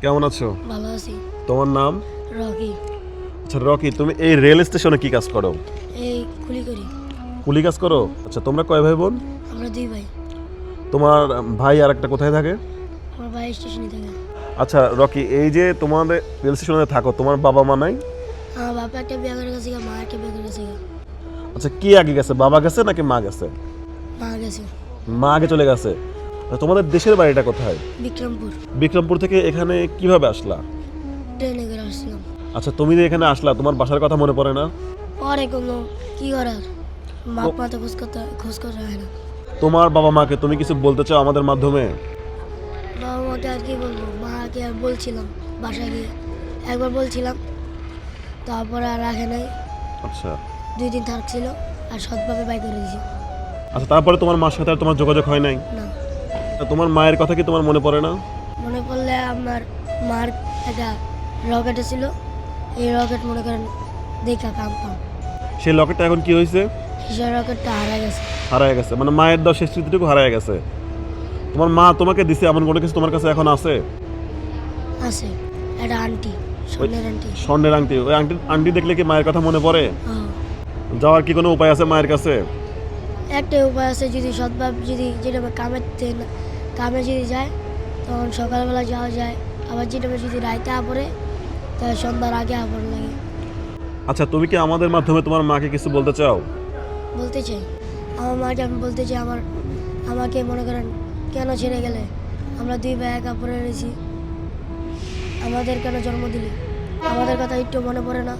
কেমন আছো? ভালো আছি। তোমার নাম? রকি। আচ্ছা রকি, তুমি এই রেল স্টেশনে কি কাজ করো? এই কুলি করি। কুলি কাজ করো? আচ্ছা, তোমরা কয় ভাই বোন? আমরা দুই ভাই। তোমার ভাই আর একটা কোথায় থাকে? আমার ভাই স্টেশনে থাকে। আচ্ছা রকি, এই যে তোমাদের রেল স্টেশনে থাকো, তোমার বাবা মা নাই? আমার বাবা একটা বিয়ে করে গেছে, মা একটা বিয়ে করে গেছে। আচ্ছা, কে আগে গেছে, বাবা গেছে নাকি মা গেছে? মা গেছে মা আগে চলে গেছে। তোমাদের দেশের বাড়িটা কোথায়? বিক্রমপুর। বিক্রমপুর থেকে এখানে কিভাবে আসলা? ট্রেনে করে আসছিলাম। আচ্ছা, তুমি যে এখানে আসলা, তোমার বাসার কথা মনে পড়ে না? পরে কোনো কি করার, বাপ মা তো খোঁজ করতে হয় না। তোমার বাবা মাকে তুমি কিছু বলতে চাও আমাদের মাধ্যমে? বাবা মাকে আর কি বলবো, মাকে আর বলছিলাম বাসায় গিয়ে, একবার বলছিলাম, তারপরে আর রাখে নাই। আচ্ছা 2 দিন থাকছিল আর সৎভাবে বাই করে দিয়েছে। আচ্ছা, তারপরে তোমার মার সাথে আর তোমার যোগাযোগ হয় নাই? না, তা তোমার মায়ের কথা কি তোমার মনে পড়ে না? মনে পড়লে আমার মার একটা রকেট ছিল, এই রকেট মনে করেন দেখা কাম পাম। সেই লকেটটা এখন কি হয়েছে? সেই রকেটটা হারা গেছে। হারায় গেছে, মানে মায়ের দেওয়া শেষ স্মৃতিটুকু হারায় গেছে। তোমার মা তোমাকে দিছে এমন কোনো কিছু তোমার কাছে এখন আছে? আছে একটা আন্টি, সোনার আন্টি। স্বর্ণের আংটি, ওই আংটি আংটি দেখলে কি মায়ের কথা মনে পড়ে? হ্যাঁ, যাওয়ার কি কোনো উপায় আছে মায়ের কাছে? একটা উপায় আছে, যদি সৎভাব যদি যেটা কামে যদি যায় তখন সকালবেলা যাওয়া যায়, আবার যেটা যদি রাইতে পড়ে তাহলে সন্ধ্যার আগে পড়ে লাগে। আচ্ছা, তুমি কি আমাদের মাধ্যমে তোমার মাকে কিছু বলতে চাও? বলতে চাই আমার মাকে, আমি বলতে চাই আমাকে মনে করেন কেন ছেড়ে গেলে, আমরা দুই ভাই একা পড়ে রয়েছি, আমাদের কেন জন্ম দিলে, আমাদের কথা একটু মনে পড়ে না?